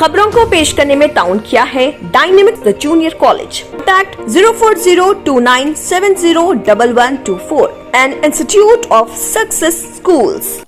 खबरों को पेश करने में ताउन किया है dynamic the junior college. Contact 04029701124 and institute of success schools.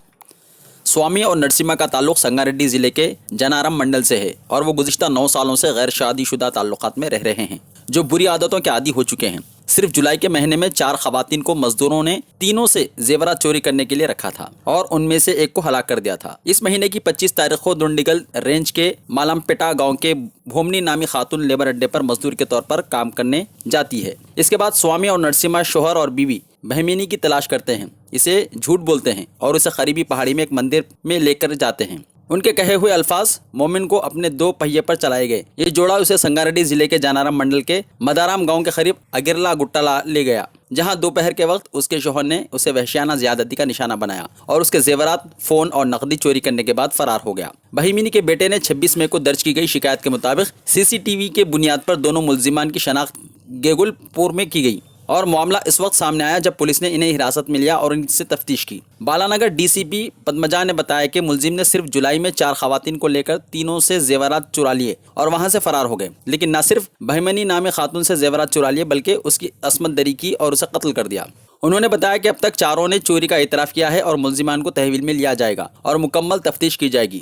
Swami और नरसिम्हा का ताल्लुक संगारेड्डी जिले के जनारम मंडल से है और वो गुज़िश्ता 9 सालों से गैर शादीशुदा ताल्लुकात में रह रहे हैं जो बुरी आदतों के आदी हो चुके हैं। सिर्फ जुलाई के महीने में 4 खवातीन को मजदूरों ने तीनों से जेवरात चोरी करने के लिए रखा था और उनमें से एक को हलाक कर दिया था। इस महीने की 25 तारीख को दुंडिगल रेंज के मालमपेटा गांव के भोमनी नामी खातून लेबर अड्डे पर मजदूर के तौर पर काम करने जाती है। इसके बाद स्वामी और नरसिम्हा शोहर और बीवी बहमीनी की तलाश करते हैं, इसे झूठ बोलते हैं और उसे करीबी पहाड़ी में एक मंदिर में लेकर जाते हैं। उनके कहे हुए अल्फाज मोमिन को अपने 2 पहिए पर चलाए गए। ये जोड़ा उसे संगारेड्डी जिले के जानाराम मंडल के मदाराम गांव के करीब अगिरला गुट्टा ले गया, जहां दोपहर के वक्त उसके शौहर ने उसे वहशियाना ज्यादती का निशाना बनाया और उसके जेवरात, फोन और नकदी चोरी करने के बाद फरार हो गया। बहीमीनी के बेटे ने 26 मई को दर्ज की गई शिकायत के मुताबिक CCTV के बुनियाद पर दोनों मुलजिमान की शनाख्त गेगुलपुर में की गई और मामला इस वक्त सामने आया जब पुलिस ने इन्हें हिरासत में लिया और इनसे तफ्तीश की। बालानगर DCP पद्मजा ने बताया कि मुलजिम ने सिर्फ जुलाई में 4 खवातीन को लेकर तीनों से जेवरात चुरा लिए और वहां से फरार हो गए। लेकिन न सिर्फ बहमनी नामी खातून से जेवरात चुरा लिए बल्कि उसकी असमत दरी की और उसे कत्ल कर दिया। उन्होंने बताया कि अब तक चारों ने चोरी का इतराफ़ किया है और मुलजिमान को तहवील में लिया जाएगा और मुकम्मल तफ्तीश की जाएगी।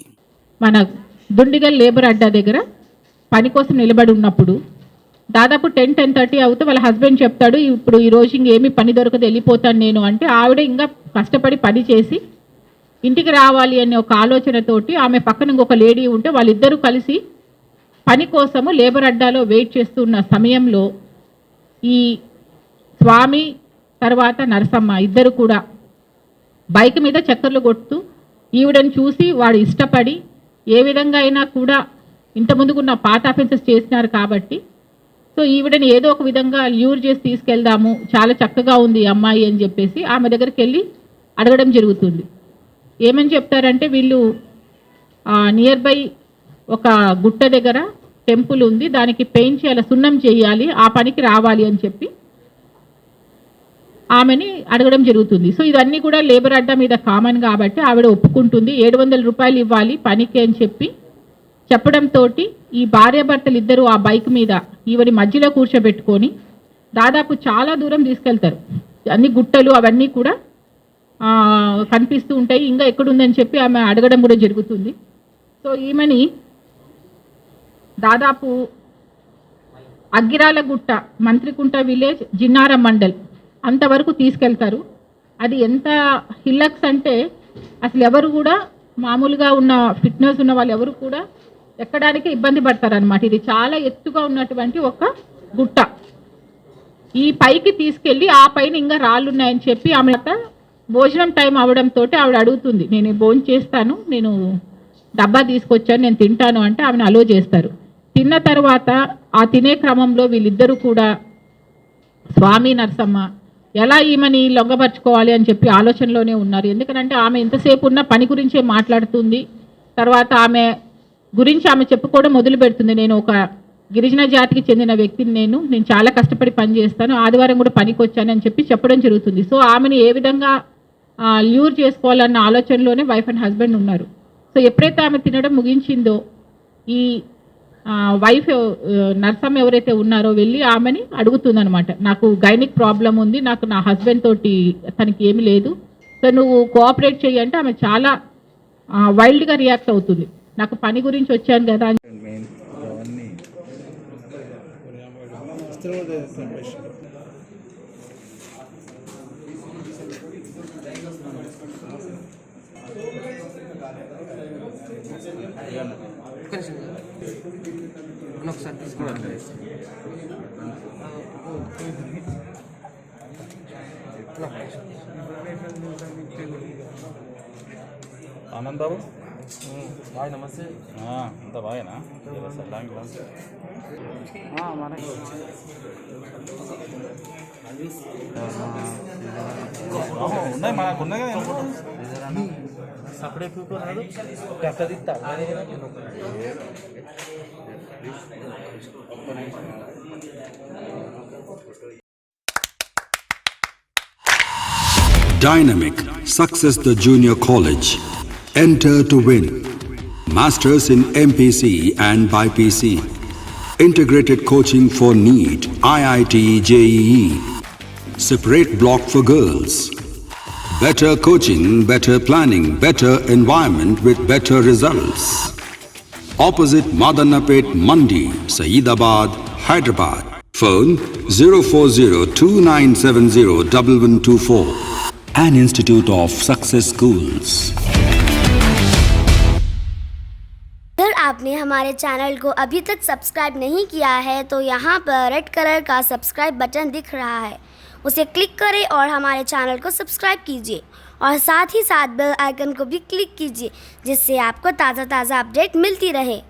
మన దుండిగల్ లేబర్ అడ్డా దగ్గర పని కోసం నిలబడి ఉన్నప్పుడు దాదాపు 10-10:30 అవుతే వాళ్ళ హస్బెండ్ చెప్తాడు, ఇప్పుడు ఈ రోజు ఇంకేమీ పని దొరకదు, వెళ్ళిపోతాను నేను అంటే, ఆవిడ ఇంకా కష్టపడి పని చేసి ఇంటికి రావాలి అనే ఒక ఆలోచనతోటి ఆమె పక్కన ఇంకొక లేడీ ఉంటే వాళ్ళిద్దరూ కలిసి పని కోసము లేబర్ అడ్డాలో వెయిట్ చేస్తున్న సమయంలో ఈ స్వామి తర్వాత నరసమ్మ ఇద్దరు కూడా బైక్ మీద చక్కర్లు కొడుతూ ఈవిడని చూసి వాడు ఇష్టపడి ఏ విధంగా అయినా కూడా ఇంతకుముందుకున్న పాత అఫెన్సెస్ చేసినారు కాబట్టి సో ఈవిడని ఏదో ఒక విధంగా ల్యూర్ చేసి తీసుకెళ్దాము, చాలా చక్కగా ఉంది ఈ అమ్మాయి అని చెప్పేసి ఆమె దగ్గరికి వెళ్ళి అడగడం జరుగుతుంది. ఏమని చెప్తారంటే, వీళ్ళు నియర్ బై ఒక గుట్ట దగ్గర టెంపుల్ ఉంది, దానికి పెయింట్ చేయాలి, సున్నం చేయాలి, ఆ పనికి రావాలి అని చెప్పి ఆమెని అడగడం జరుగుతుంది. సో ఇవన్నీ కూడా లేబర్ అడ్డా మీద కామన్ కాబట్టి ఆవిడ ఒప్పుకుంటుంది. 700 రూపాయలు ఇవ్వాలి పనికి అని చెప్పడంతో ఈ భార్యాభర్తలు ఇద్దరు ఆ బైక్ మీద ఈవిడి మధ్యలో కూర్చోబెట్టుకొని దాదాపు చాలా దూరం తీసుకెళ్తారు. అన్ని గుట్టలు అవన్నీ కూడా కనిపిస్తూ ఉంటాయి. ఇంకా ఎక్కడుందని చెప్పి ఆమె అడగడం కూడా జరుగుతుంది. సో ఈమెని దాదాపు అగ్గిరాల గుట్ట, మంత్రికుంట విలేజ్, జిన్నారం మండల్ అంతవరకు తీసుకెళ్తారు. అది ఎంత హిల్లక్స్ అంటే అసలు ఎవరు కూడా మామూలుగా ఉన్న ఫిట్నెస్ ఉన్న వాళ్ళు ఎవరు కూడా ఎక్కడానికి ఇబ్బంది పడతారనమాట. ఇది చాలా ఎత్తుగా ఉన్నటువంటి ఒక గుట్ట. ఈ పైకి తీసుకెళ్ళి ఆ పైన ఇంకా రాళ్ళు ఉన్నాయని చెప్పి ఆమె భోజనం టైం అవడంతో ఆవిడ అడుగుతుంది, నేను భోజనం చేస్తాను, నేను డబ్బా తీసుకొచ్చాను, నేను తింటాను అంటే ఆమెను అలో చేస్తారు. తిన్న తర్వాత ఆ తినే క్రమంలో వీళ్ళిద్దరూ కూడా స్వామి నరసమ్మ ఎలా ఈమెని లొంగపరుచుకోవాలి అని చెప్పి ఆలోచనలోనే ఉన్నారు. ఎందుకంటే ఆమె ఎంతసేపు ఉన్న పని గురించే మాట్లాడుతుంది. తర్వాత ఆమె గురించి ఆమె చెప్పుకోవడం మొదలు పెడుతుంది, నేను ఒక గిరిజన జాతికి చెందిన వ్యక్తిని, నేను చాలా కష్టపడి పని చేస్తాను, ఆదివారం కూడా పనికి వచ్చాను అని చెప్పి చెప్పడం జరుగుతుంది. సో ఆమెను ఏ విధంగా ల్యూర్ చేసుకోవాలన్న ఆలోచనలోనే వైఫ్ అండ్ హస్బెండ్ ఉన్నారు. సో ఎప్పుడైతే ఆమె తినడం ముగించిందో ఈ వైఫ్ నర్సమ్మ ఎవరైతే ఉన్నారో వెళ్ళి ఆమెని అడుగుతుందనమాట, నాకు గైనిక్ ప్రాబ్లం ఉంది, నాకు నా హస్బెండ్ తోటి తనకి ఏమీ లేదు, సో నువ్వు కోఆపరేట్ చేయంటే ఆమె చాలా వైల్డ్గా రియాక్ట్ అవుతుంది. నాకు పని గురించి వచ్చాను కదా అని ఒకసారి తీసుకోవాలి. ఆనంద్ బాబు బాయ్, నమస్తే. అంత బాగానా? మనకి ఉన్నాయి, మనకు ఉన్నాయి కదా separate Dynamic Success the Junior College. Enter to win. Masters in MPC and BPC. Integrated coaching for NEET, IIT, JEE. Separate block for girls. Better coaching, better planning, better environment with better results. Opposite Madannapet Mandi, Saeedabad, Hyderabad. Phone 04029701124. An Institute of Success Schools. अगर आपने हमारे channel को अभी तक subscribe नहीं किया है तो यहाँ पर रेड कलर का सब्सक्राइब बटन दिख रहा है, उसे क्लिक करें और हमारे चैनल को सब्सक्राइब कीजिए और साथ ही साथ बेल आइकन को भी क्लिक कीजिए जिससे आपको ताज़ा अपडेट मिलती रहे।